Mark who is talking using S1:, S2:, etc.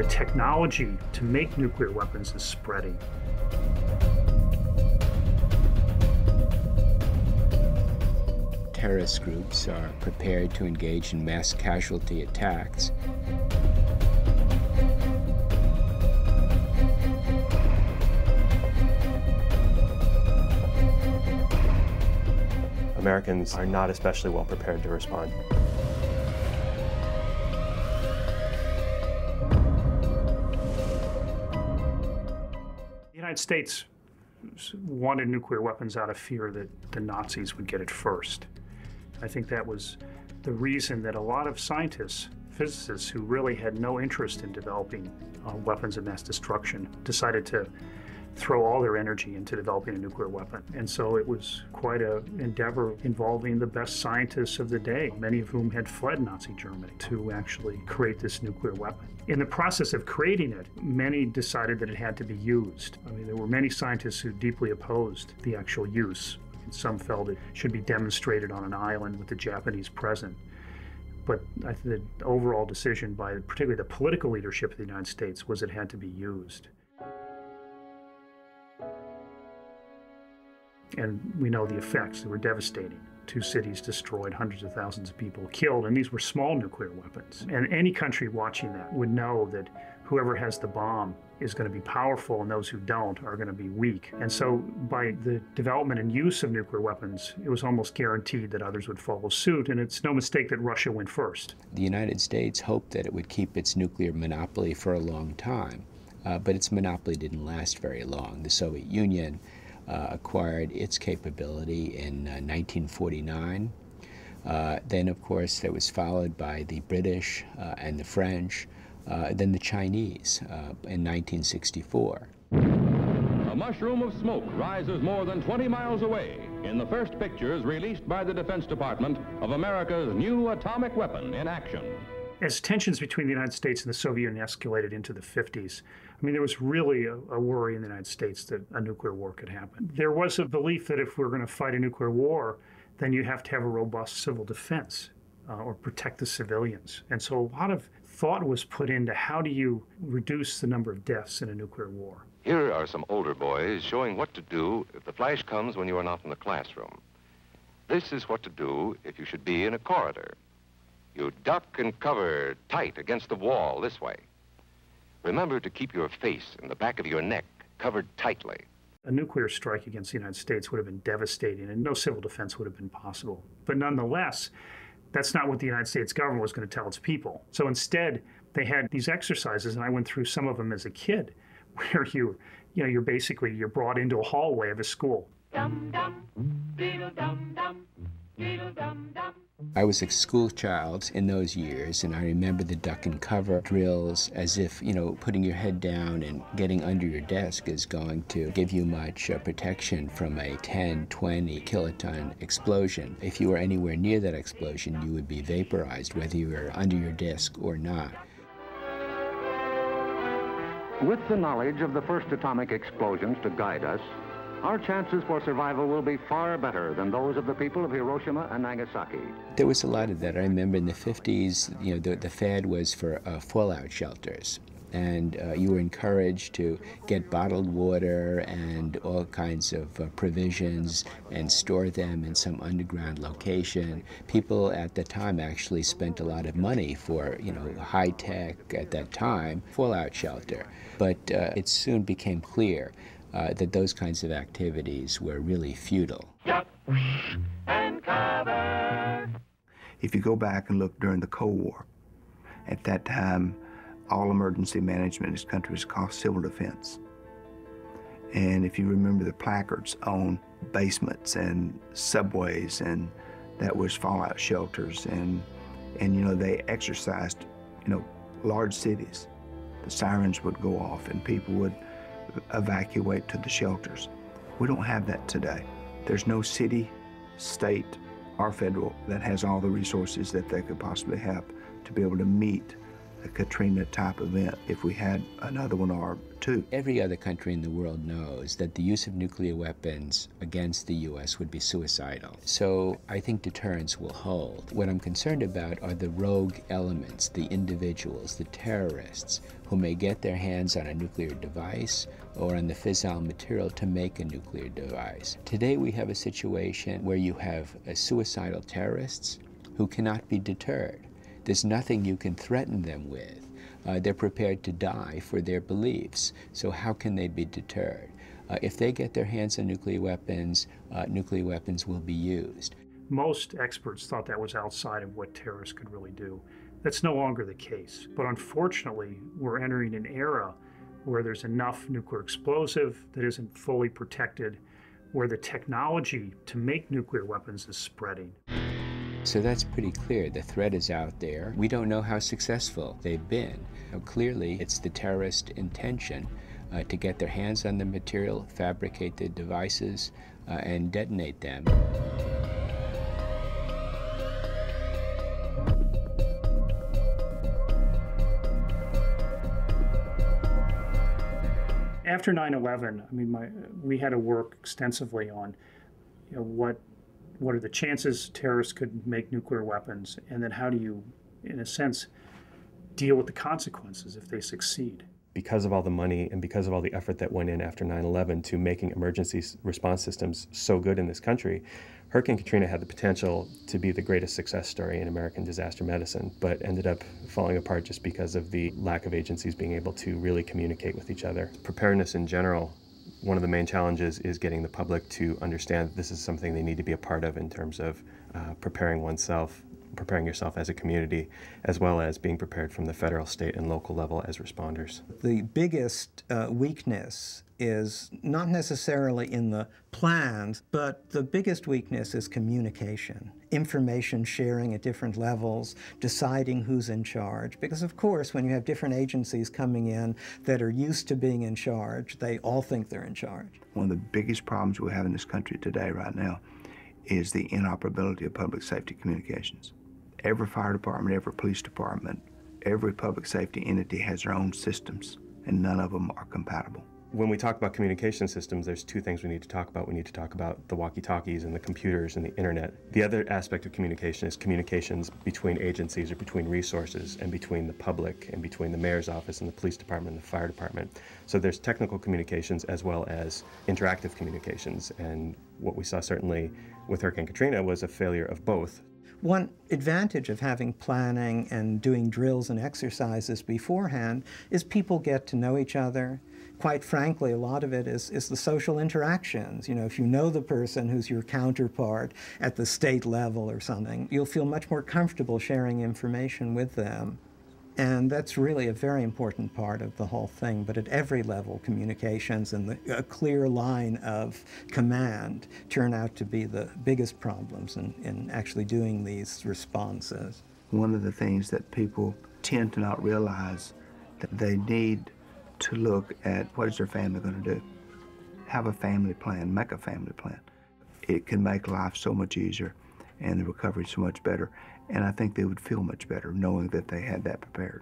S1: technology to make nuclear weapons is spreading.
S2: Terrorist groups are prepared to engage in mass casualty attacks.
S3: Americans are not especially well prepared to respond.
S1: The United States wanted nuclear weapons out of fear that the Nazis would get it first. I think that was the reason that a lot of scientists, physicists who really had no interest in developing weapons of mass destruction decided to throw all their energy into developing a nuclear weapon. And so it was quite an endeavor involving the best scientists of the day, many of whom had fled Nazi Germany, to actually create this nuclear weapon. In the process of creating it, many decided that it had to be used. I mean, there were many scientists who deeply opposed the actual use. And some felt it should be demonstrated on an island with the Japanese present. But I think the overall decision by particularly the political leadership of the United States was it had to be used. And we know the effects. They were devastating. 2 cities destroyed, hundreds of thousands of people killed, and these were small nuclear weapons. And any country watching that would know that whoever has the bomb is going to be powerful and those who don't are going to be weak. And so by the development and use of nuclear weapons, it was almost guaranteed that others would follow suit, and it's no mistake that Russia went first.
S2: The United States hoped that it would keep its nuclear monopoly for a long time, but its monopoly didn't last very long. The Soviet Union acquired its capability in 1949. Then, of course, that was followed by the British and the French, then the Chinese in 1964.
S4: A mushroom of smoke rises more than 20 miles away in the first pictures released by the Defense Department of America's new atomic weapon in action.
S1: As tensions between the United States and the Soviet Union escalated into the 50s, I mean, there was really a worry in the United States that a nuclear war could happen. There was a belief that if we were going to fight a nuclear war, then you have to have a robust civil defense or protect the civilians. And so a lot of thought was put into how do you reduce the number of deaths in a nuclear war.
S5: Here are some older boys showing what to do if the flash comes when you are not in the classroom. This is what to do if you should be in a corridor. You duck and cover tight against the wall this way. Remember to keep your face and the back of your neck covered tightly.
S1: A nuclear strike against the United States would have been devastating, and no civil defense would have been possible. But nonetheless, that's not what the United States government was going to tell its people. So instead, they had these exercises, and I went through some of them as a kid, where you're brought into a hallway of a school.
S6: Dum dum, diddle dum dum, diddle dum dum.
S2: I was a school child in those years, and I remember the duck and cover drills as if, putting your head down and getting under your desk is going to give you much protection from a 10, 20 kiloton explosion. If you were anywhere near that explosion, you would be vaporized, whether you were under your desk or not.
S7: With the knowledge of the first atomic explosions to guide us, our chances for survival will be far better than those of the people of Hiroshima and Nagasaki.
S2: There was a lot of that. I remember in the 50s, the fad was for fallout shelters. And you were encouraged to get bottled water and all kinds of provisions and store them in some underground location. People at the time actually spent a lot of money for, high-tech, at that time, fallout shelter. But it soon became clear that those kinds of activities were really futile.
S6: Duck and cover.
S8: If you go back and look during the Cold War, at that time, all emergency management in this country was called civil defense. And if you remember the placards on basements and subways, and that was fallout shelters, and they exercised, large cities. The sirens would go off and people would evacuate to the shelters. We don't have that today. There's no city, state, or federal that has all the resources that they could possibly have to be able to meet a Katrina-type event if we had another one or two.
S2: Every other country in the world knows that the use of nuclear weapons against the U.S. would be suicidal. So I think deterrence will hold. What I'm concerned about are the rogue elements, the individuals, the terrorists, who may get their hands on a nuclear device or on the fissile material to make a nuclear device. Today we have a situation where you have suicidal terrorists who cannot be deterred. There's nothing you can threaten them with. They're prepared to die for their beliefs. So how can they be deterred? If they get their hands on nuclear weapons will be used.
S1: Most experts thought that was outside of what terrorists could really do. That's no longer the case. But unfortunately, we're entering an era where there's enough nuclear explosive that isn't fully protected, where the technology to make nuclear weapons is spreading.
S2: So that's pretty clear. The threat is out there. We don't know how successful they've been. Now, clearly, it's the terrorist intention to get their hands on the material, fabricate the devices, and detonate them.
S1: After 9/11, I mean, we had to work extensively on, what are the chances terrorists could make nuclear weapons, and then how do you, in a sense, deal with the consequences if they succeed?
S3: Because of all the money and because of all the effort that went in after 9/11 to making emergency response systems so good in this country, Hurricane Katrina had the potential to be the greatest success story in American disaster medicine, but ended up falling apart just because of the lack of agencies being able to really communicate with each other. Preparedness in general, one of the main challenges is getting the public to understand that this is something they need to be a part of in terms of preparing oneself, preparing yourself as a community, as well as being prepared from the federal, state, and local level as responders.
S9: The biggest weakness is not necessarily in the plans, but the biggest weakness is communication, information sharing at different levels, deciding who's in charge. Because of course, when you have different agencies coming in that are used to being in charge, they all think they're in charge.
S8: One of the biggest problems we have in this country today right now is the inoperability of public safety communications. Every fire department, every police department, every public safety entity has their own systems, and none of them are compatible.
S3: When we talk about communication systems, there's two things we need to talk about. We need to talk about the walkie-talkies and the computers and the internet. The other aspect of communication is communications between agencies or between resources and between the public and between the mayor's office and the police department and the fire department. So there's technical communications as well as interactive communications. And what we saw certainly with Hurricane Katrina was a failure of both.
S9: One advantage of having planning and doing drills and exercises beforehand is people get to know each other. Quite frankly, a lot of it is the social interactions. If you know the person who's your counterpart at the state level or something, you'll feel much more comfortable sharing information with them. And that's really a very important part of the whole thing. But at every level, communications and a clear line of command turn out to be the biggest problems in actually doing these responses.
S8: One of the things that people tend to not realize that they need to look at what is their family going to do. Have a family plan, make a family plan. It can make life so much easier and the recovery so much better. And I think they would feel much better knowing that they had that prepared.